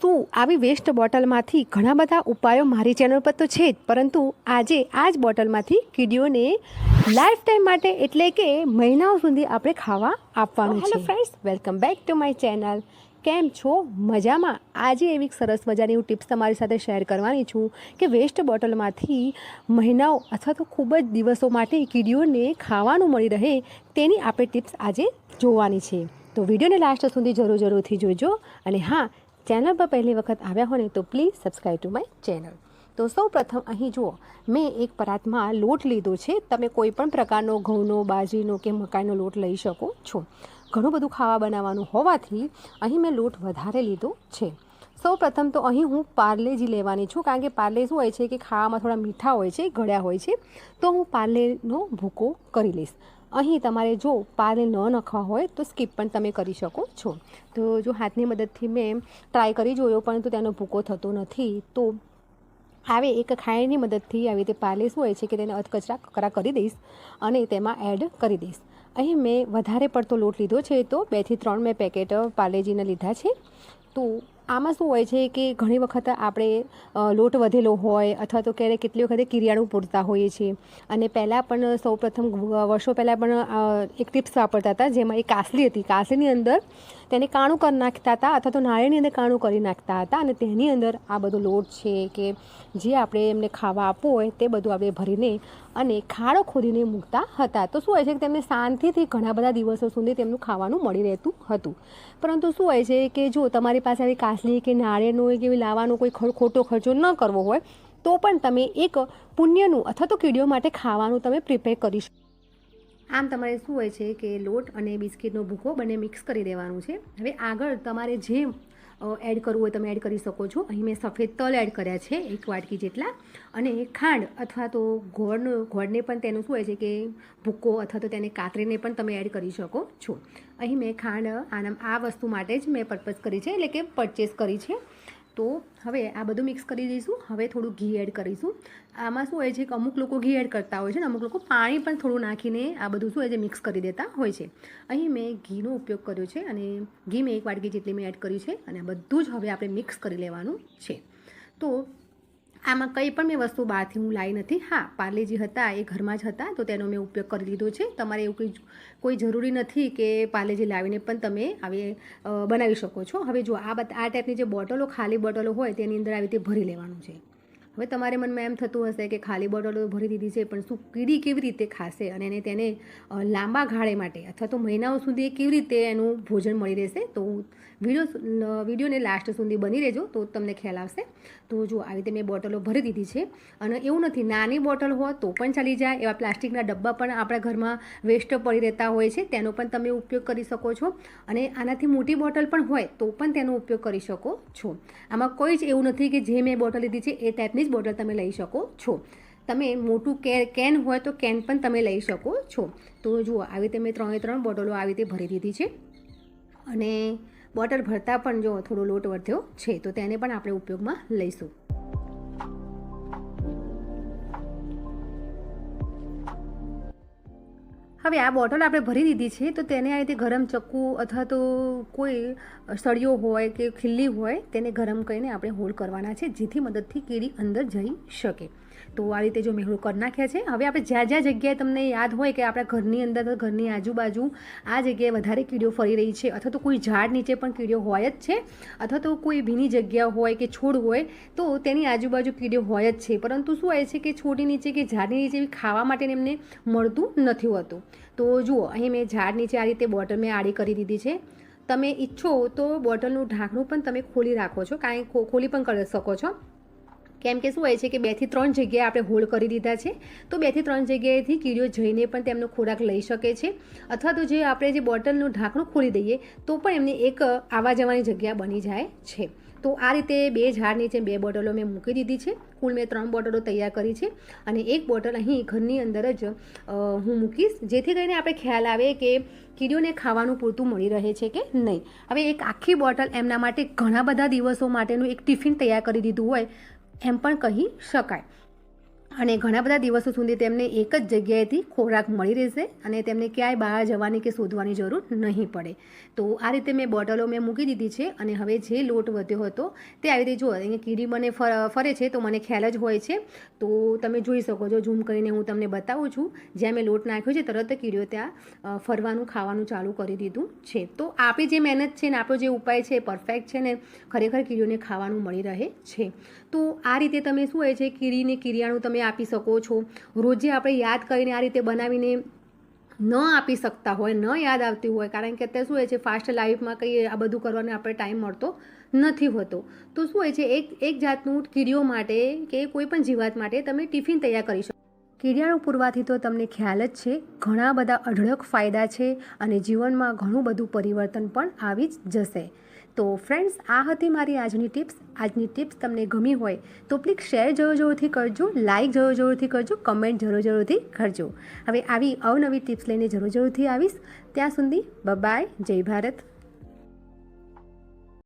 શું આવી વેસ્ટ બોટલમાંથી ઘણા બધા ઉપાયો મારી ચેનલ પર તો છે જ, પરંતુ આજે આ જ બોટલમાંથી કીડીઓને લાઈફ ટાઈમ માટે એટલે કે મહિનાઓ સુધી આપણે ખાવા આપવાનું છે. Hello friends, welcome back to my channel. કેમ છો? મજામાં? આજે એવી સરસ મજાની હું ટિપ્સ તમારી સાથે શેર કરવાની છું કે વેસ્ટ બોટલમાંથી મહિનાઓ અથવા તો ખૂબ જ દિવસો માટે કીડીઓને ખાવાનું મળી રહે તેની આપણે ટિપ્સ આજે જોવાની છે. તો વિડીયોને લાસ્ટ સુધી જરૂરથી જોજો. અને હા, ચેનલ પર પહેલી વખત આવ્યા હોય ને તો please subscribe to my channel. તો સૌ પ્રથમ અહીં જુઓ, મેં એક પરાતમાં લોટ લીધો છે. તમે કોઈ પણ પ્રકારનો ઘઉંનો, બાજરીનો કે મકાઈનો લોટ લઈ શકો છો. ઘણું બધું ખાવા બનાવવાનું હોવાથી અહીં મેં લોટ વધારે લીધો છે. સૌ પ્રથમ તો અહીં હું પાર્લેજી લેવાની છું, કારણ કે પાર્લે શું હોય છે કે ખાવામાં થોડા મીઠા હોય છે, ગળ્યા હોય છે. તો હું પાર્લેનો ભૂકો કરી લઈશ. અહીં તમારે જો પાર્લે ન નાખવા હોય તો સ્કીપ પણ તમે કરી શકો છો. તો જો હાથની મદદથી મેં ટ્રાય કરી જોયો, પરંતુ તેનો ભૂકો થતો નથી. તો આવે એક ખાયની મદદથી આવી રીતે પાર્લે શું હોય છે કે તેને કચરા કરી દઈશ અને તેમાં એડ કરી દઈશ. અહીં મેં વધારે પડતો લોટ લીધો છે, તો 2 થી 3 મેં પેકેટ પાર્લેજીના લીધા છે. તો આમાં શું હોય છે કે ઘણી વખત આપણે લોટ વધેલો હોય અથવા તો ક્યારેક કેટલી વખતે કિરિયાણું પૂરતા હોઈએ છીએ. અને પહેલાં પણ સૌપ્રથમ વર્ષો પહેલાં પણ એક ટિપ્સ વાપરતા હતા, જેમાં એક કાસલી હતી. કાસલીની અંદર તેને કાણું કરી નાખતા હતા અથવા તો નાળિયેરની અંદર કાણું કરી નાખતા હતા અને તેની અંદર આ બધો લોટ છે કે જે આપણે એમને ખાવા આપવું હોય તે બધું આપણે ભરીને અને ખાડો ખોદીને મૂકતા હતા. તો શું હોય છે કે તેમને શાંતિથી ઘણા બધા દિવસો સુધી તેમનું ખાવાનું મળી રહેતું હતું. પરંતુ શું હોય છે કે જો તમારી પાસે આવી કાસલી કે નાળિયેરનો કે એવી લાવવાનો કોઈ ખોટો ખર્ચો ન કરવો હોય તો પણ તમે એક પુણ્યનું અથવા તો કીડીઓ માટે ખાવાનું તમે પ્રિપેર કરી શકો. આમ તમારે શું હોય છે કે લોટ અને બિસ્કિટનો ભૂકો બંને મિક્સ કરી દેવાનું છે. હવે આગળ તમારે જે એડ કરવું હોય તમે એડ કરી શકો છો. અહીં મેં સફેદ તલ એડ કર્યા છે 1 વાટકી જેટલા, અને ખાંડ અથવા તો ગોળને પણ તેનું શું હોય છે કે ભૂકો અથવા તો તેને કાતરીને પણ તમે એડ કરી શકો છો. અહીં મેં ખાંડ આ વસ્તુ માટે જ મેં પર્પઝ કરી છે, એટલે કે પરચેસ કરી છે. તો હવે આ બધું મિક્સ કરી દઈશું. હવે થોડું ઘી એડ કરીશું. આમાં શું હોય છે કે અમુક લોકો ઘી એડ કરતા હોય છે ને અમુક લોકો પાણી પણ થોડું નાખીને આ બધું શું હોય છે મિક્સ કરી દેતા હોય છે. અહીં મેં ઘીનો ઉપયોગ કર્યો છે અને ઘી મેં 1 વાટકી જેટલી મેં એડ કર્યું છે અને આ બધું જ હવે આપણે મિક્સ કરી લેવાનું છે. તો આમાં કંઈ પણ મેં વસ્તુ બહારથી હું લાવી નથી. હા, પાર્લેજી હતા એ ઘરમાં જ હતા તો તેનો મેં ઉપયોગ કરી લીધો છે. તમારે એવું કોઈ જરૂરી નથી કે પાર્લેજી લાવીને પણ તમે આવી બનાવી શકો છો. હવે જો આ ટાઈપની જે બોટલો, ખાલી બોટલો હોય તેની અંદર આવી રીતે ભરી લેવાનું છે. હવે તમારે મનમાં એમ થતું હશે કે ખાલી બોટલો ભરી દીધી છે પણ શું કીડી કેવી રીતે ખાશે અને તેને લાંબા ગાળે માટે અથવા તો મહિનાઓ સુધી કેવી રીતે એનું ભોજન મળી રહેશે. તો વિડીયોને લાસ્ટ સુધી બની રહેજો તો તમને ખ્યાલ આવશે. તો જો આવી રીતે મેં બોટલો ભરી દીધી છે. અને એવું નથી, નાની બોટલ હોય તો પણ ચાલી જાય. એવા પ્લાસ્ટિકના ડબ્બા પણ આપણા ઘરમાં વેસ્ટ પડી રહેતા હોય છે, તેનો પણ તમે ઉપયોગ કરી શકો છો. અને આનાથી મોટી બોટલ પણ હોય તો પણ તેનો ઉપયોગ કરી શકો છો. આમાં કોઈ જ એવું નથી કે જે મેં બોટલ લીધી છે એ ટાઈપની જ બોટલ તમે લઈ શકો છો. તમે મોટું કેન હોય તો કેન પણ તમે લઈ શકો છો. તો જુઓ, આવી રીતે મેં 3 બોટલો આવી રીતે ભરી દીધી છે. અને બોટલ ભરતા પણ જો થોડો લોટ વધ્યો છે તો તેને પણ આપણે ઉપયોગમાં લઈશું. હવે આ બોટલ આપણે ભરી દીધી છે તો તેને આ રીતે ગરમ ચક્કુ અથવા તો કોઈ સળિયો હોય કે ખીલ્લી હોય તેને ગરમ કરીને આપણે હોલ કરવાના છે, જેથી મદદથી કીડી અંદર જઈ શકે. તો આ રીતે જો મેં હોલ કરી નાખ્યા છે. હવે આપણે જ્યાં જગ્યાએ તમને યાદ હોય કે આપણા ઘરની અંદર, ઘરની આજુબાજુ આ જગ્યાએ વધારે કીડીઓ ફરી રહી છે અથવા તો કોઈ ઝાડ નીચે પણ કીડીઓ હોય જ છે અથવા તો કોઈ ભીની જગ્યા હોય કે છોડ હોય તો તેની આજુબાજુ કીડીઓ હોય જ છે. પરંતુ શું હોય છે કે છોડની નીચે કે ઝાડની નીચે ખાવા માટે એમને મળતું નથી હોતું. તો જુઓ, અહીં મેં ઝાડ નીચે આ રીતે બોટલ મેં આડી કરી દીધી છે. તમે ઈચ્છો તો બોટલનું ઢાંકણું પણ તમે ખોલી રાખો છો, ખોલી પણ કરી શકો છો. કેમ કે શું હોય છે કે 2 થી 3 જગ્યાએ આપણે હોલ કરી દીધા છે તો 2 થી 3 જગ્યાએથી કીડીઓ જઈને પણ તેમનો ખોરાક લઈ શકે છે. અથવા તો જે આપણે જે બોટલનું ઢાંકણું ખોલી દઈએ તો પણ એમને એક આવવા જવાની જગ્યા બની જાય છે. તો આ રીતે 2 ઝાડ નીચે 2 બોટલો મેં મૂકી દીધી છે. કુલ મેં 3 બોટલો તૈયાર કરી છે અને 1 બોટલ અહીં ઘરની અંદર જ હું મૂકીશ, જેથી કરીને આપણે ખ્યાલ આવે કે કીડીઓને ખાવાનું પૂરતું મળી રહે છે કે નહીં. હવે એક આખી બોટલ એમના માટે ઘણા બધા દિવસો માટેનું એક ટિફિન તૈયાર કરી દીધું હોય એમ પણ કહી શકાય. અને ઘણા બધા દિવસો સુધી તેમને એક જ જગ્યાએથી ખોરાક મળી રહેશે અને તેમને ક્યાંય બહાર જવાની કે શોધવાની જરૂર નહીં પડે. તો આ રીતે મેં બોટલો મૂકી દીધી છે અને હવે જે લોટ વધ્યો હતો તે આવી રીતે જુઓ અહીંયા કીડી મને ફરે છે તો મને ખ્યાલ જ હોય છે. તો તમે જોઈ શકો છો, ઝૂમ કરીને હું તમને બતાવું છું. જ્યાં મેં લોટ નાખ્યો છે તરત કીડીઓ ત્યાં ફરવાનું ખાવાનું ચાલુ કરી દીધું છે. તો આપણી જે મહેનત છે ને આપણો જે ઉપાય છે એ પરફેક્ટ છે ને ખરેખર કીડીઓને ખાવાનું મળી રહે છે. તો આ રીતે તમે શું હોય છે કીડીને કીડિયાણું તમે આપી શકો છો. રોજે આપણે યાદ કરીને આ રીતે બનાવીને ન આપી શકતા હોય, ન યાદ આવતી હોય, કારણ કે અત્યારે શું હોય છે ફાસ્ટ લાઈફમાં કંઈ આ બધું કરવાનો આપણે ટાઈમ મળતો નથી હોતો. તો શું હોય છે એક જાતનું કીડીઓ માટે કે કોઈ પણ જીવાત માટે તમે ટિફિન તૈયાર કરી શકો. કીડિયાણું પૂરવાથી તો તમને ખ્યાલ જ છે ઘણા બધા અઢળક ફાયદા છે અને જીવનમાં ઘણું બધું પરિવર્તન પણ આવી જ જશે. તો ફ્રેન્ડ્સ, આ હતી મારી આજની ટિપ્સ. આજની ટિપ્સ તમને ગમી હોય તો પ્લીઝ શેર જરૂરથી કરજો, લાઇક જરૂરથી કરજો, કમેન્ટ જરૂરથી કરજો. હવે આવી અવનવી ટિપ્સ લઈને જરૂરથી આવીશ. ત્યાં સુધી બાય, જય ભારત.